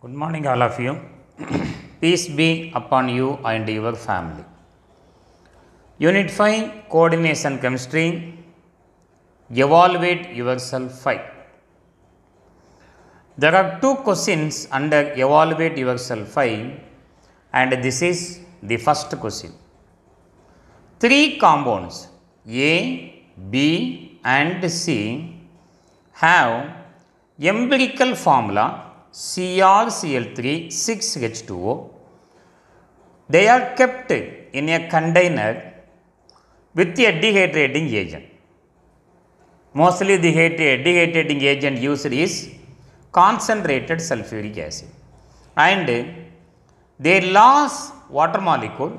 Good morning, all of you. Peace be upon you and your family. Unit 5 Coordination Chemistry. Evaluate yourself 5. There are two questions under Evaluate yourself 5, and this is the first question. Three compounds A, B, and C have empirical formula CrCl3 6H2O. They are kept in a container with a dehydrating agent. Mostly the dehydrating agent used is concentrated sulfuric acid, and they lose water molecule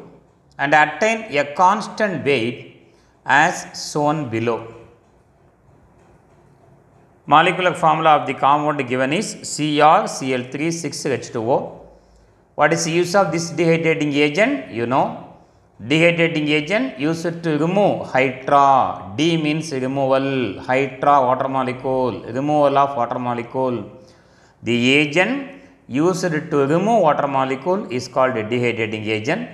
and attain a constant weight as shown below. Molecular formula of the compound given is CrCl3 6H2O. What is the use of this dehydrating agent? You know, dehydrating agent used to remove hydra. D means removal, hydra water molecule, removal of water molecule. The agent used to remove water molecule is called a dehydrating agent.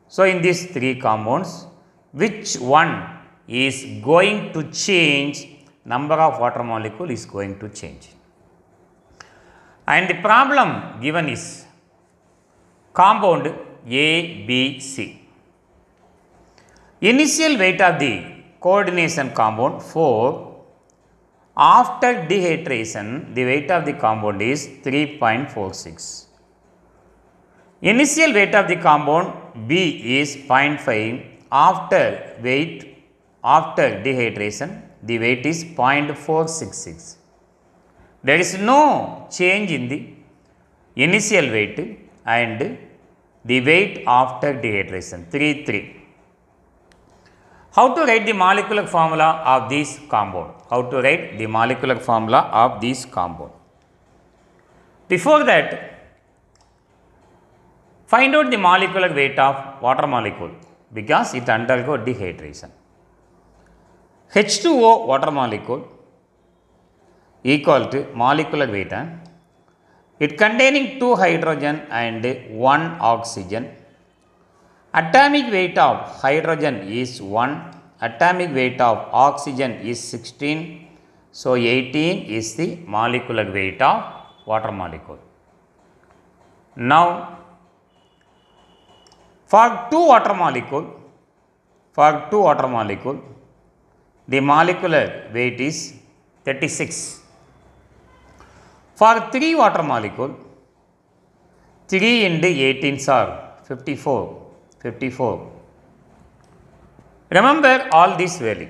So, in these three compounds, which one is going to change? Number of water molecule is going to change. And the problem given is compound A, B, C. Initial weight of the coordination compound 4. After dehydration, the weight of the compound is 3.46. Initial weight of the compound B is 0.5. After dehydration, the weight is 0.466. There is no change in the initial weight and the weight after dehydration 3. How to write the molecular formula of this compound? Before that, find out the molecular weight of water molecule because it undergo dehydration. H2O water molecule equal to molecular weight. It containing 2 hydrogen and 1 oxygen. Atomic weight of hydrogen is 1. Atomic weight of oxygen is 16. So, 18 is the molecular weight of water molecule. Now, for 2 water molecule, the molecular weight is 36. For 3 water molecule, 3 into 18 are 54. Remember all this value.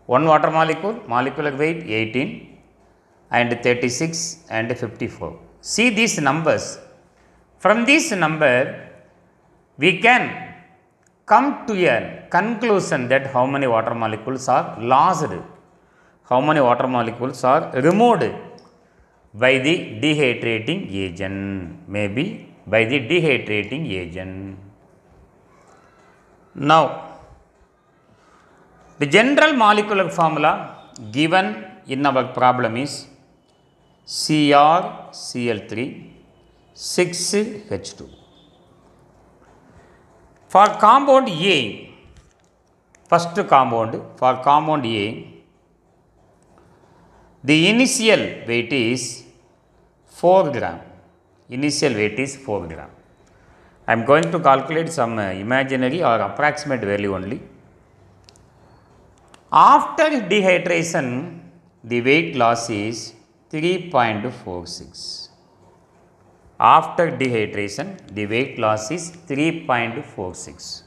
1 water molecule, molecular weight 18 and 36 and 54. See these numbers. From this number, we can come to a conclusion that how many water molecules are lost, how many water molecules are removed by the dehydrating agent, maybe by the dehydrating agent. Now, the general molecular formula given in our problem is CrCl3 6H2. For compound A, first compound, for compound A, the initial weight is 4 gram. Initial weight is 4 gram. I am going to calculate some imaginary or approximate value only. After dehydration, the weight loss is 3.46. After dehydration, the weight loss is 3.46.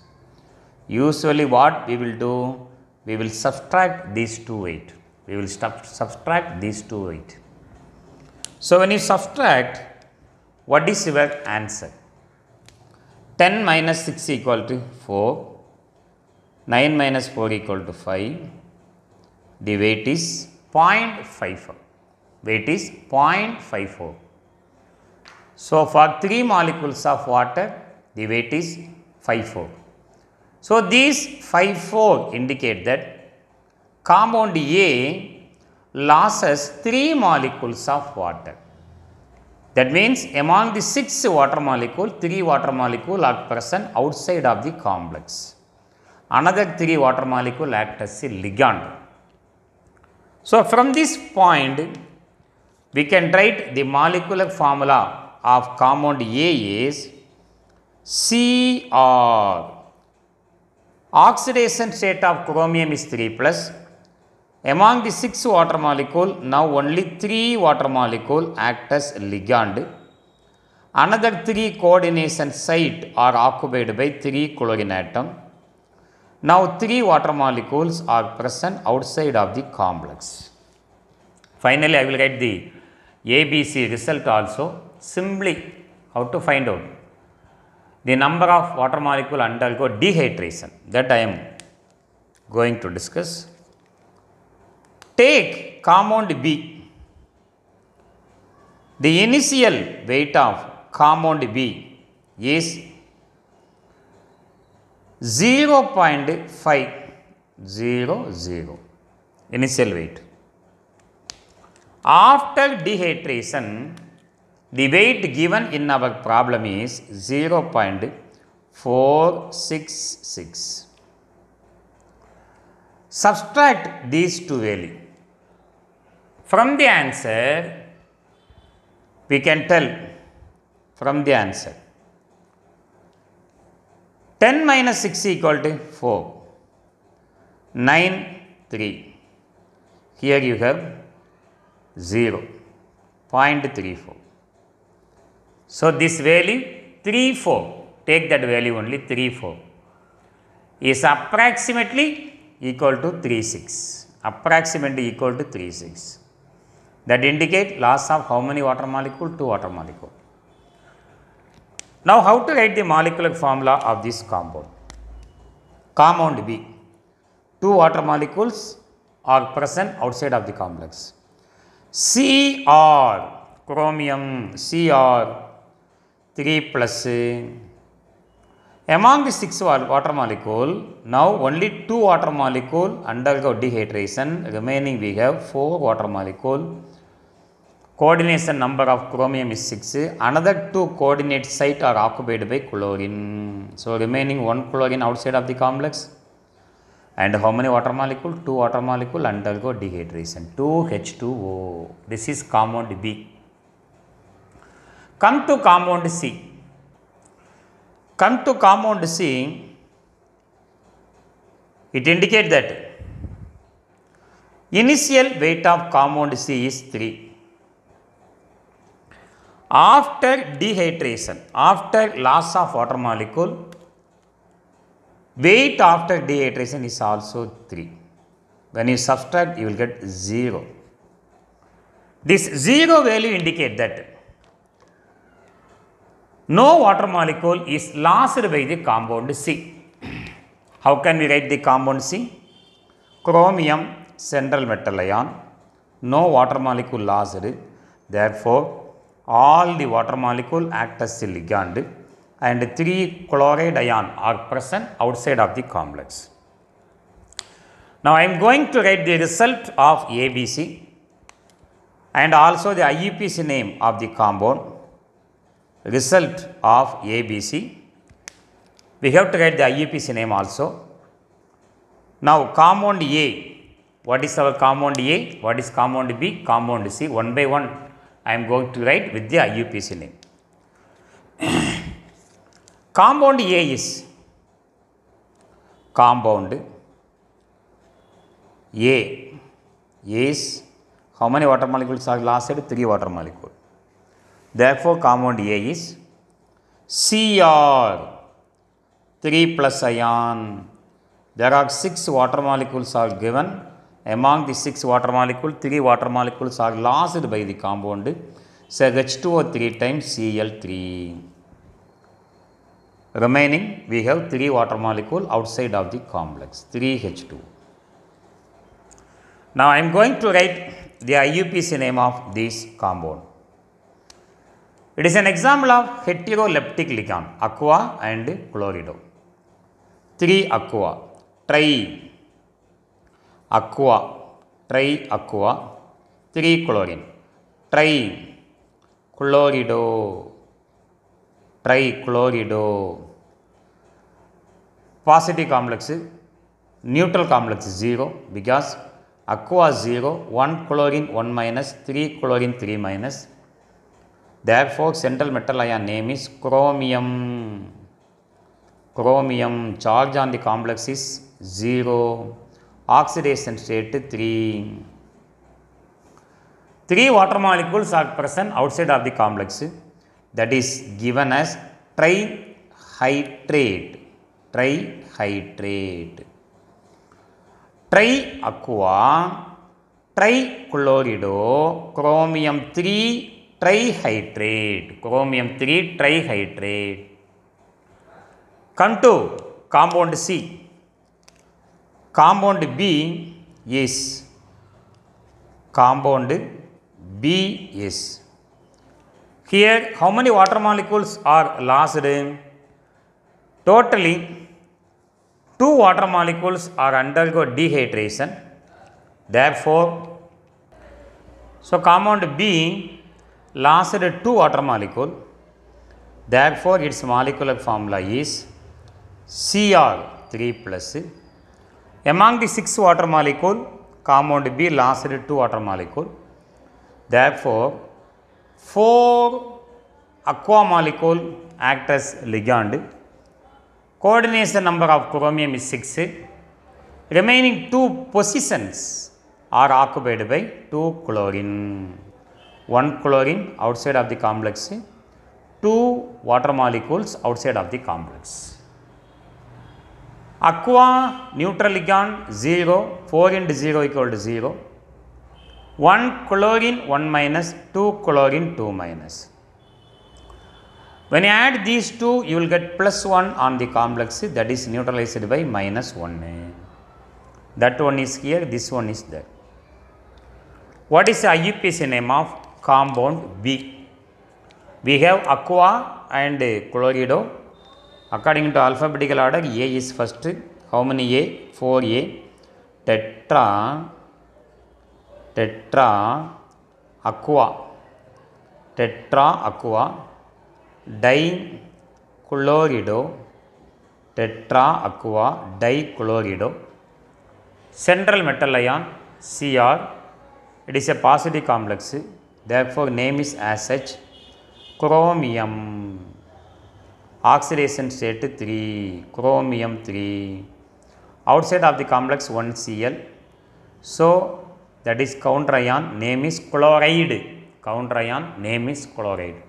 Usually what we will do? We will subtract these two weight. Subtract these two weight. So, when you subtract, what is your answer? 10 minus 6 equal to 4. 9 minus 4 equal to 5. The weight is 0.54. Weight is 0.54. So, for 3 molecules of water, the weight is 54. So, these 54 indicate that compound A loses 3 molecules of water. That means among the 6 water molecule, 3 water molecule are present outside of the complex. Another 3 water molecule act as a ligand. So from this point, we can write the molecular formula of compound A is Cr. Oxidation state of chromium is 3 plus. Among the 6 water molecule, now only 3 water molecule act as ligand. Another 3 coordination site are occupied by 3 chlorine atom. Now 3 water molecules are present outside of the complex. Finally, I will write the ABC result also. Simply, how to find out? The number of water molecule undergo dehydration, that I am going to discuss. Take compound B. The initial weight of compound B is 0.500 initial weight. After dehydration, the weight given in our problem is 0.466. Subtract these two values. From the answer, we can tell from the answer 10 minus 6 equal to 4, 9, 3. Here you have 0.34. So this value 34, take that value only 34, is approximately equal to 36, approximately equal to 36. That indicate loss of how many water molecule? 2 water molecule. Now how to write the molecular formula of this compound? Compound B, 2 water molecules are present outside of the complex. Cr, chromium, Cr 3 plus. Among the 6 water molecule, now only 2 water molecule undergo dehydration, remaining we have 4 water molecule. Coordination number of chromium is 6, another 2 coordinate site are occupied by chlorine. So remaining 1 chlorine outside of the complex. And how many water molecule? 2 water molecule undergo dehydration, 2H2O. This is compound B. Come to compound C. Come to compound C, it indicates that initial weight of compound C is 3. After dehydration, after loss of water molecule, weight after dehydration is also 3. When you subtract, you will get 0. This 0 value indicates that no water molecule is lost by the compound C. How can we write the compound C? Chromium central metal ion, no water molecule lost. Therefore, all the water molecule act as a ligand and 3 chloride ion are present outside of the complex. Now I am going to write the result of ABC and also the IUPAC name of the compound. Result of ABC. We have to write the IUPAC name also. Now compound A. What is our compound A? What is compound B? Compound C. One by one I am going to write with the IUPAC name. Compound A is how many water molecules are lost? 3 water molecules. Therefore, compound A is Cr 3 plus ion. There are 6 water molecules are given. Among the 6 water molecules, 3 water molecules are lost by the compound. So H2O 3 times Cl3. Remaining, we have 3 water molecule outside of the complex, 3H2. Now I am going to write the IUPAC name of this compound. It is an example of heteroleptic ligand, aqua and chlorido. 3 aqua, tri-aqua, 3 chlorine, chlorido, trichlorido. Positive complex, neutral complex 0 because aqua 0, 1 chlorine 1 minus, 3 chlorine 3 minus. Therefore, central metal ion name is chromium. Chromium charge on the complex is 0. Oxidation state 3. 3 water molecules are present outside of the complex, that is given as trihydrate. Trihydrate. Tri-aqua, trichlorido, chromium 3 trihydrate. Chromium 3 trihydrate. Come to compound C. Compound B is here how many water molecules are lost? Totally 2 water molecules are undergo dehydration. Therefore, so compound B lost 2 water molecule. Therefore, its molecular formula is Cr3 plus. Among the 6 water molecule, compound B lost 2 water molecule. Therefore, 4 aqua molecule act as ligand. Coordination number of chromium is 6. Remaining 2 positions are occupied by 2 chlorine. 1 chlorine outside of the complex, 2 water molecules outside of the complex. Aqua neutral ligand 0, 4 into 0 equal to 0. 1 chlorine 1 minus, 2 chlorine 2 minus. When you add these two, you will get plus 1 on the complex, that is neutralized by minus 1. That one is here, this one is there. What is the IUPAC name of compound B? We have aqua and chlorido. According to alphabetical order, A is first. How many A? 4A. Tetra, aqua, dichlorido, tetra aqua, dichlorido. Central metal ion Cr. It is a positive complex. Therefore, name is as such chromium. Oxidation state 3, chromium 3. Outside of the complex 1 Cl. So, that is counter ion, name is chloride. Counter ion, name is chloride.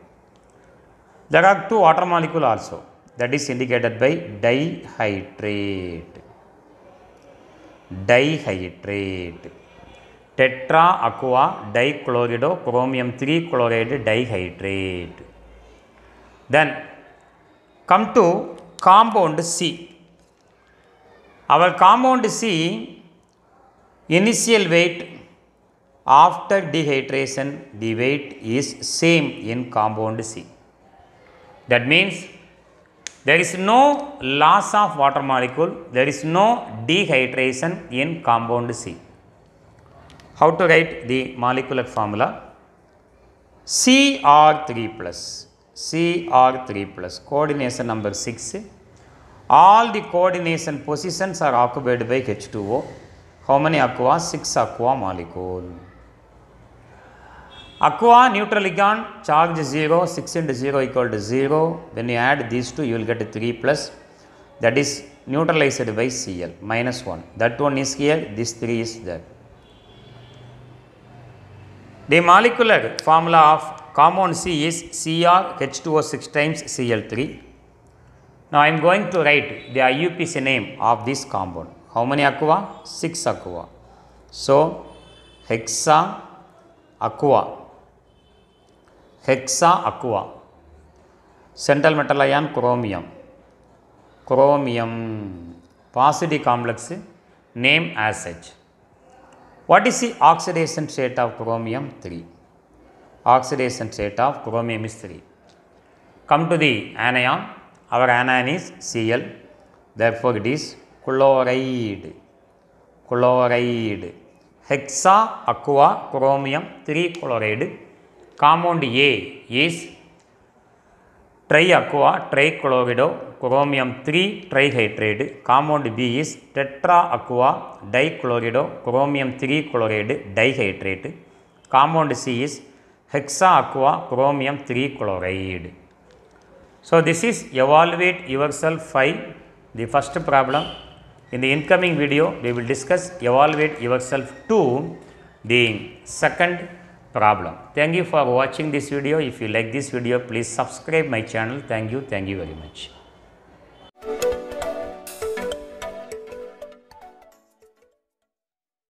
There are 2 water molecule also, that is indicated by dihydrate. Dihydrate. Tetra aqua dichlorido chromium 3 chloride dihydrate. Then come to compound C. Our compound C initial weight after dehydration, the weight is same in compound C. That means there is no loss of water molecule, there is no dehydration in compound C. How to write the molecular formula? Cr3 plus. Cr3 plus, coordination number 6. All the coordination positions are occupied by H2O. How many aqua? 6 aqua molecule. Aqua neutral ligand charge 0, 6 into 0 equal to 0. When you add these two, you will get 3 plus, that is neutralized by Cl, minus 1. That one is here, this 3 is there. The molecular formula of compound C is Cr H2O6 times Cl3. Now I am going to write the IUPAC name of this compound. How many aqua? 6 aqua. So, hexa aqua. Hexa aqua. Central metal ion chromium. Chromium. Positive complex, name as such. What is the oxidation state of chromium? 3. Oxidation state of chromium is 3. Come to the anion. Our anion is Cl. Therefore, it is chloride. Chloride. Hexa aqua chromium 3 chloride. Compound A is triaqua trichlorido chromium 3 trihydrate. Compound B is tetraaqua dichlorido chromium 3 chloride dihydrate. Compound C is hexaaqua chromium 3 chloride. So, this is evaluate yourself 5, the first problem. In the incoming video, we will discuss evaluate yourself 2, the second problem. Thank you for watching this video. If you like this video, please subscribe my channel. Thank you very much.